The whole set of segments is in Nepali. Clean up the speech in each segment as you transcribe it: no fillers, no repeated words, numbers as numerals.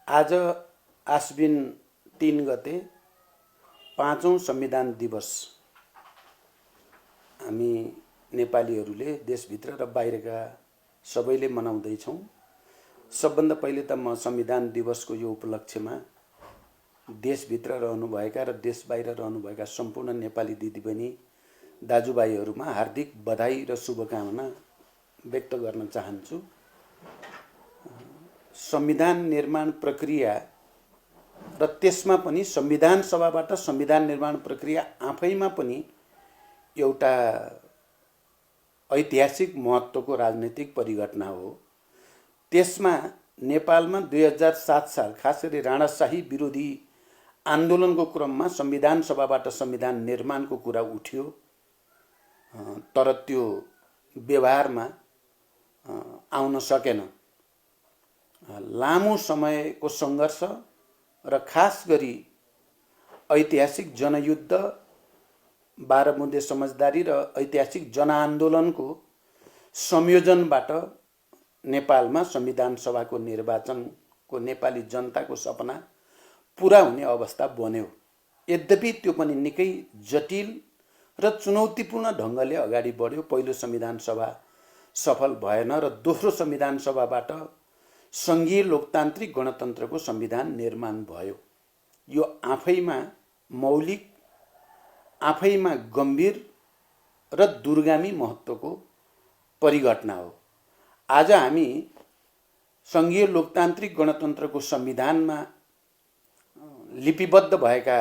आज आश्विन 3 गते 5औं संविधान दिवस हामी नेपालीहरूले देशभित्र र बाहिरका सबैले मनाउँदैछौँ। सबभन्दा पहिले त म संविधान दिवसको यो उपलक्ष्यमा देशभित्र रहनुभएका र देश बाहिर रहनुभएका सम्पूर्ण नेपाली दिदीबहिनी दाजुभाइहरूमा हार्दिक बधाई र शुभकामना व्यक्त गर्न चाहन्छु। संविधान निर्माण प्रक्रिया र त्यसमा पनि संविधान सभाबाट संविधान निर्माण प्रक्रिया आफैमा पनि एउटा ऐतिहासिक महत्त्वको राजनीतिक परिघटना हो। त्यसमा नेपालमा 2007 साल खास गरी राणाशाही विरोधी आन्दोलनको क्रममा संविधान सभाबाट संविधान निर्माणको कुरा उठ्यो, तर त्यो व्यवहारमा आउन सकेन। लामो समयको सङ्घर्ष र खास गरी ऐतिहासिक जनयुद्ध, 12 बुँदे समझदारी र ऐतिहासिक जनआन्दोलनको संयोजनबाट नेपालमा संविधान सभाको निर्वाचनको नेपाली जनताको सपना पुरा हुने अवस्था बन्यो। यद्यपि त्यो पनि निकै जटिल र चुनौतीपूर्ण ढङ्गले अगाडि बढ्यो। पहिलो संविधान सभा सफल भएन र दोस्रो संविधान सभाबाट सङ्घीय लोकतान्त्रिक गणतन्त्रको संविधान निर्माण भयो। यो आफैमा मौलिक, आफैमा गम्भीर र दूरगामी महत्त्वको परिघटना हो। आज हामी सङ्घीय लोकतान्त्रिक गणतन्त्रको संविधानमा लिपिबद्ध भएका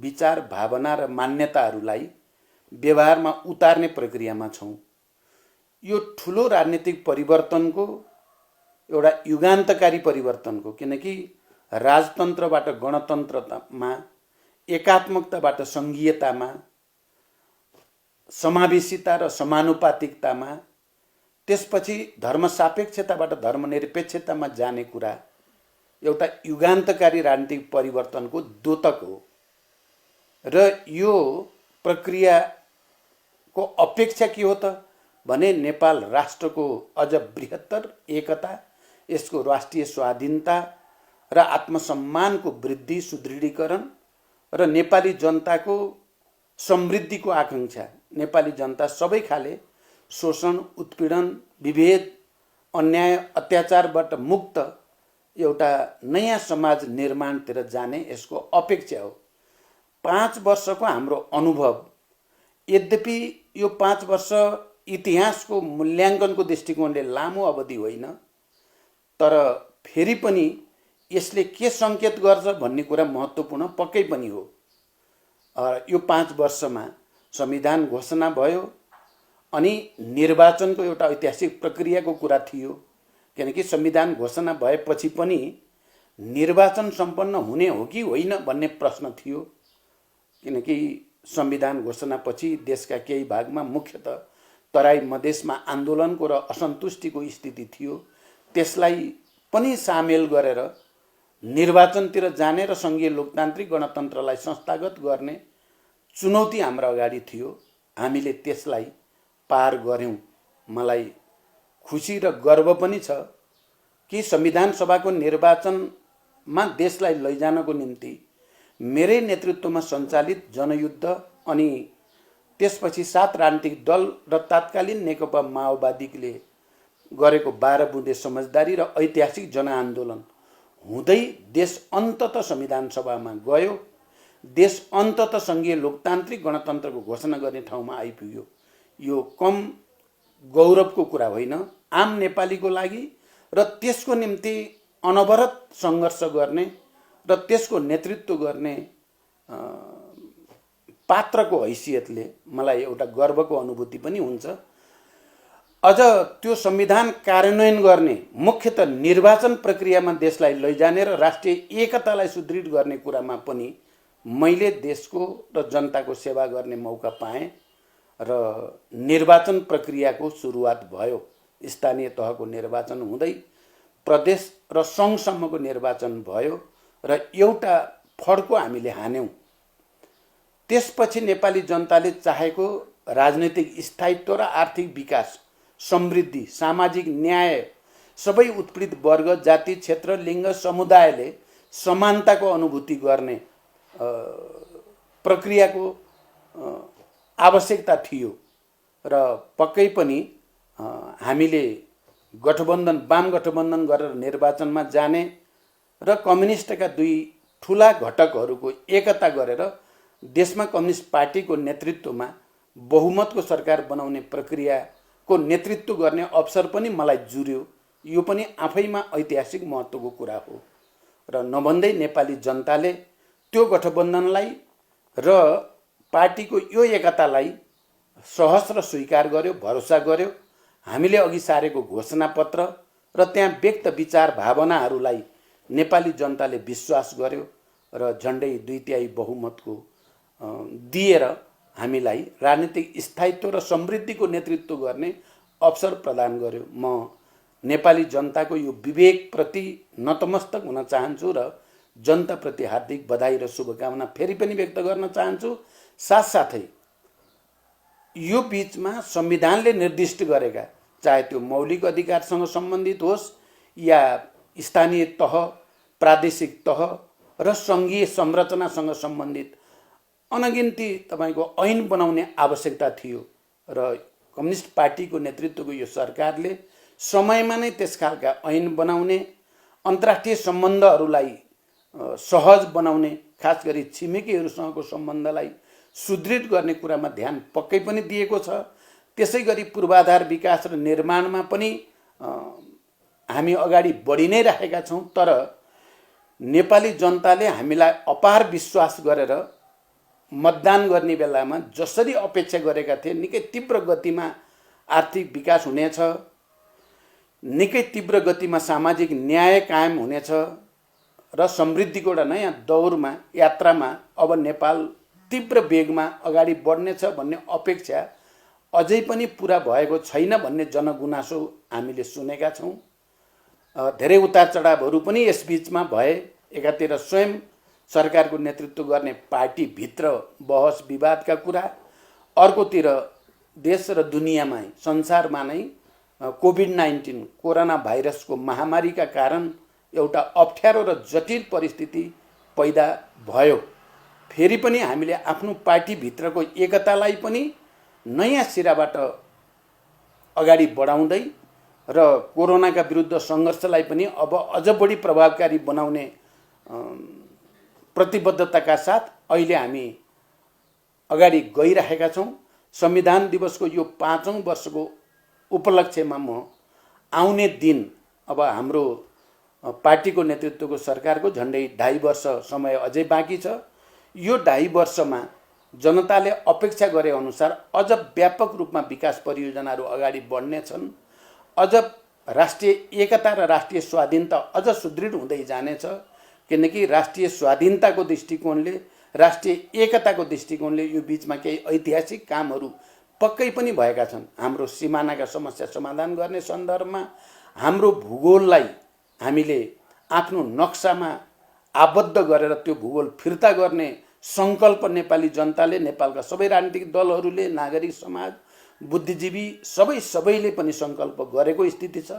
विचार, भावना र मान्यताहरूलाई व्यवहारमा उतार्ने प्रक्रियामा छौँ। यो ठुलो राजनीतिक परिवर्तनको एउटा युगान्तकारी परिवर्तनको, किनकि राजतन्त्रबाट गणतन्त्रतामा, एकात्मकताबाट सङ्घीयतामा, समावेशिता र समानुपातिकतामा, त्यसपछि धर्मसापेक्षताबाट धर्मनिरपेक्षतामा जाने कुरा एउटा युगान्तकारी राजनीतिक परिवर्तनको द्योतक हो। र यो प्रक्रियाको अपेक्षा के हो त भने नेपाल राष्ट्रको अझ बृहत्तर एकता, यसको राष्ट्रिय स्वाधीनता र आत्मसम्मानको वृद्धि, सुदृढीकरण र नेपाली जनताको समृद्धिको आकाङ्क्षा। नेपाली जनता सबै खाले शोषण, उत्पीडन, विभेद, अन्याय, अत्याचारबाट मुक्त एउटा नयाँ समाज निर्माणतिर जाने यसको अपेक्षा हो। 5 वर्षको हाम्रो अनुभव, यद्यपि यो 5 वर्ष इतिहासको मूल्याङ्कनको दृष्टिकोणले लामो अवधि होइन, तर फेरि पनि यसले के सङ्केत गर्छ भन्ने कुरा महत्त्वपूर्ण पक्कै पनि हो। यो 5 वर्षमा संविधान घोषणा भयो अनि निर्वाचनको एउटा ऐतिहासिक प्रक्रियाको कुरा थियो, किनकि संविधान घोषणा भएपछि पनि निर्वाचन सम्पन्न हुने हो कि होइन भन्ने प्रश्न थियो। किनकि संविधान घोषणापछि देशका केही भागमा, मुख्यतः तराई मधेसमा आन्दोलनको र असन्तुष्टिको स्थिति थियो। त्यसलाई पनि सामेल गरेर निर्वाचनतिर जाने र सङ्घीय लोकतान्त्रिक गणतन्त्रलाई संस्थागत गर्ने चुनौती हाम्रो अगाडि थियो। हामीले त्यसलाई पार गऱ्यौँ। मलाई खुसी र गर्व पनि छ कि संविधान सभाको निर्वाचनमा देशलाई लैजानको निम्ति मेरै नेतृत्वमा सञ्चालित जनयुद्ध अनि त्यसपछि 7 राजनीतिक दल र तत्कालीन नेकपा माओवादीले गरेको 12 बुँदे समझदारी र ऐतिहासिक जनआन्दोलन हुँदै देश अन्ततः संविधान सभामा गयो। देश अन्ततः सङ्घीय लोकतान्त्रिक गणतन्त्रको घोषणा गर्ने ठाउँमा आइपुग्यो। यो कम गौरवको कुरा होइन आम नेपालीको लागि र त्यसको निम्ति अनवरत सङ्घर्ष गर्ने र त्यसको नेतृत्व गर्ने पात्रको हैसियतले मलाई एउटा गर्वको अनुभूति पनि हुन्छ। अझ त्यो संविधान कार्यान्वयन गर्ने, मुख्यतः निर्वाचन प्रक्रियामा देशलाई लैजाने र राष्ट्रिय एकतालाई सुदृढ गर्ने कुरामा पनि मैले देशको र जनताको सेवा गर्ने मौका पाएँ र निर्वाचन प्रक्रियाको सुरुवात भयो। स्थानीय तहको निर्वाचन हुँदै प्रदेश र सङ्घसम्मको निर्वाचन भयो र एउटा फड्को हामीले हान्यौँ। त्यसपछि नेपाली जनताले चाहेको राजनीतिक स्थायित्व र आर्थिक विकास, समृद्धि, सामाजिक न्याय सबै उत्पीडित वर्ग, जाति, क्षेत्र, लिङ्ग, समुदायले समानताको अनुभूति गर्ने प्रक्रियाको आवश्यकता थियो र पक्कै पनि हामीले गठबन्धन, वाम गठबन्धन गरेर निर्वाचनमा जाने र कम्युनिस्टका दुई ठुला घटकहरूको एकता गरेर देशमा कम्युनिस्ट पार्टीको नेतृत्वमा बहुमतको सरकार बनाउने प्रक्रियाको नेतृत्व गर्ने अवसर पनि मलाई जुर्यो। यो पनि आफैमा ऐतिहासिक महत्त्वको कुरा हो र नभन्दै नेपाली जनताले त्यो गठबन्धनलाई र पार्टीको यो एकतालाई सहस्र स्वीकार गर्यो, भरोसा गर्यो। हामीले अघि सारेको घोषणापत्र र त्यहाँ व्यक्त विचार भावनाहरूलाई नेपाली जनताले विश्वास गर्यो र झन्डै 2/3 बहुमतको दिएर हामीलाई राजनीतिक स्थायित्व र समृद्धिको नेतृत्व गर्ने अवसर प्रदान गर्यो। म नेपाली जनताको यो विवेकप्रति नतमस्तक हुन चाहन्छु र जनताप्रति हार्दिक बधाई र शुभकामना फेरि पनि व्यक्त गर्न चाहन्छु। साथसाथै यो बीचमा संविधानले निर्दिष्ट गरेका, चाहे त्यो मौलिक अधिकारसँग सम्बन्धित होस् या स्थानीय तह, प्रादेशिक तह र सङ्घीय संरचनासँग सम्बन्धित अनगिन्ती तपाईको ऐन बनाउने आवश्यकता थियो र कम्युनिस्ट पार्टीको नेतृत्वको यो सरकारले समयमा नै त्यस खालका ऐन बनाउने, अन्तर्राष्ट्रिय सम्बन्धहरूलाई सहज बनाउने, खास गरी छिमेकीहरूसँगको सम्बन्धलाई सुदृढ गर्ने कुरामा ध्यान पक्कै पनि दिएको छ। त्यसै गरी पूर्वाधार विकास र निर्माणमा पनि हामी अगाडि बढी नै राखेका छौँ। तर नेपाली जनताले हामीलाई अपार विश्वास गरेर मतदान गर्ने बेलामा जसरी अपेक्षा गरेका थिए, निकै तीव्र गतिमा आर्थिक विकास हुनेछ, निकै तीव्र गतिमा सामाजिक न्याय कायम हुनेछ र समृद्धिको एउटा नयाँ दौरमा, यात्रामा अब नेपाल तीव्र वेगमा अगाडि बढ्नेछ भन्ने अपेक्षा अझै पनि पुरा भएको छैन भन्ने जनगुनासो हामीले सुनेका छौँ। धेरै उतार चढावहरू पनि यसबीचमा भए। एकातिर स्वयं सरकारको नेतृत्व गर्ने पार्टीभित्र बहस विवादका कुरा, अर्कोतिर देश र दुनियाँमा, संसारमा नै कोभिड-19 कोरोना भाइरसको महामारीका कारण एउटा अप्ठ्यारो र जटिल परिस्थिति पैदा भयो। फेरि पनि हामीले आफ्नो पार्टीभित्रको एकतालाई पनि नयाँ सिराबाट अगाडि बढाउँदै र कोरोनाका विरुद्ध सङ्घर्षलाई पनि अब अझ बढी प्रभावकारी बनाउने प्रतिबद्धताका साथ अहिले हामी अगाडि गइरहेका छौँ। संविधान दिवसको यो 5औं वर्षको उपलक्ष्यमा म आउने दिन, अब हाम्रो पार्टीको नेतृत्वको सरकारको झन्डै 2.5 वर्ष समय अझै बाँकी छ। यो 2.5 वर्षमा जनताले अपेक्षा गरे अनुसार अझ व्यापक रूपमा विकास परियोजनाहरू अगाडि बढ्नेछन्। अझ राष्ट्रिय एकता र राष्ट्रिय स्वाधीनता अझ सुदृढ हुँदै जानेछ, किनकि राष्ट्रिय स्वाधीनताको दृष्टिकोणले, राष्ट्रिय एकताको दृष्टिकोणले यो बीचमा केही ऐतिहासिक कामहरू पक्कै पनि भएका छन्। हाम्रो सिमानाका समस्या समाधान गर्ने सन्दर्भमा हाम्रो भूगोललाई हामीले आफ्नो नक्सामा आबद्ध गरेर त्यो भूगोल फिर्ता गर्ने सङ्कल्प नेपाली जनताले, नेपालका सबै राजनीतिक दलहरूले, नागरिक समाज, बुद्धिजीवी सबैले पनि सङ्कल्प गरेको स्थिति छ।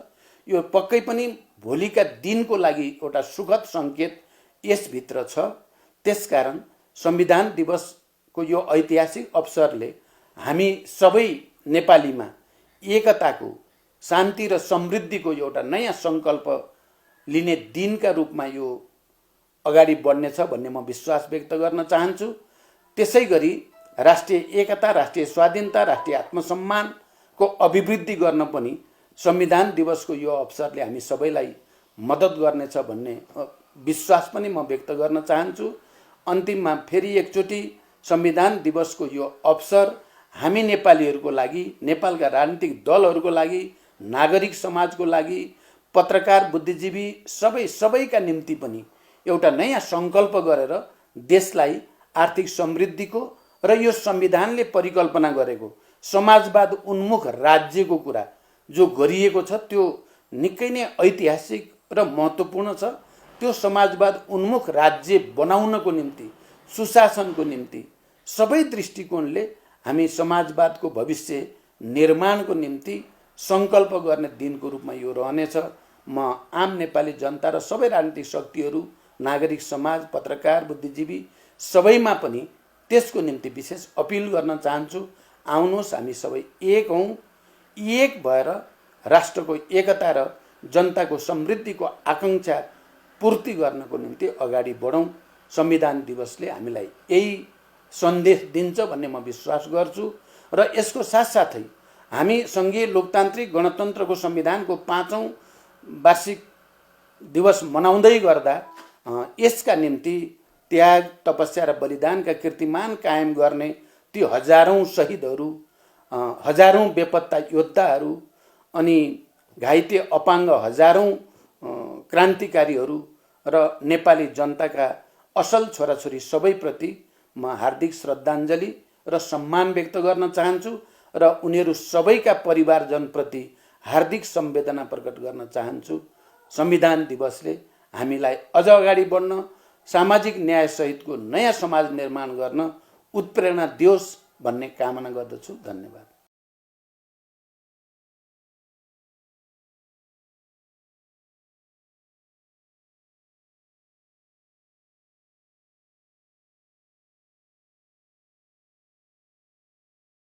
यो पक्कै पनि भोलिका दिनको लागि एउटा सुखद सङ्केत यसभित्र छ। त्यसकारण संविधान दिवसको यो ऐतिहासिक अवसरले हामी सबै नेपालीमा एकताको, शान्ति र समृद्धिको एउटा नयाँ सङ्कल्प लिने दिनका रूपमा यो अगाडि बढ्नेछ भन्ने म विश्वास व्यक्त गर्न चाहन्छु। त्यसै गरी राष्ट्रिय एकता, राष्ट्रिय स्वाधीनता, राष्ट्रिय आत्मसम्मानको अभिवृद्धि गर्न पनि संविधान दिवसको यो अवसरले हामी सबैलाई मद्दत गर्नेछ भन्ने विश्वास पनि म व्यक्त गर्न चाहन्छु। अन्तिममा फेरि एकचोटि संविधान दिवसको यो अवसर हामी नेपालीहरूको लागि, नेपालका राजनीतिक दलहरूको लागि, नागरिक समाजको लागि, पत्रकार, बुद्धिजीवी सबैका निम्ति पनि एउटा नयाँ सङ्कल्प गरेर देशलाई आर्थिक समृद्धिको र यो संविधानले परिकल्पना गरेको समाजवाद उन्मुख राज्यको कुरा जो गरिएको छ त्यो निकै नै ऐतिहासिक र महत्त्वपूर्ण छ। त्यो समाजवाद उन्मुख राज्य बनाउनको निम्ति, सुशासनको निम्ति सबै दृष्टिकोणले हामी समाजवादको भविष्य निर्माणको निम्ति सङ्कल्प गर्ने दिनको रूपमा यो रहनेछ म आम नेपाली जनता र सबै राजनीतिक शक्तिहरू, नागरिक समाज, पत्रकार, बुद्धिजीवी सबैमा पनि त्यसको निम्ति विशेष अपिल गर्न चाहन्छु। आउनुहोस्, हामी सबै एक हौँ, एक भएर राष्ट्रको एकता र जनताको समृद्धिको आकाङ्क्षा पूर्ति गर्नको निम्ति अगाडि बढौँ। संविधान दिवसले हामीलाई यही सन्देश दिन्छ भन्ने म विश्वास गर्छु। र यसको साथसाथै हामी सङ्घीय लोकतान्त्रिक गणतन्त्रको संविधानको 5औं वार्षिक दिवस मनाउँदै गर्दा यसका निम्ति त्याग, तपस्या र बलिदानका कीर्तिमान कायम गर्ने ती हजारौं शहीदहरू, हजारौं बेपत्ता योद्धाहरू अनि घाइते अपाङ्ग हजारौं क्रान्तिकारीहरू र नेपाली जनताका असल छोराछोरी सबैप्रति म हार्दिक श्रद्धाञ्जली र सम्मान व्यक्त गर्न चाहन्छु र उनीहरू सबैका परिवारजनप्रति हार्दिक संवेदना प्रकट गर्न चाहन्छु। संविधान दिवसले हामीलाई अझ अगाडि बढ्न, सामाजिक न्याय सहितको नयाँ समाज निर्माण गर्न उत्प्रेरणा दियोस् भन्ने कामना गर्दछु। धन्यवाद।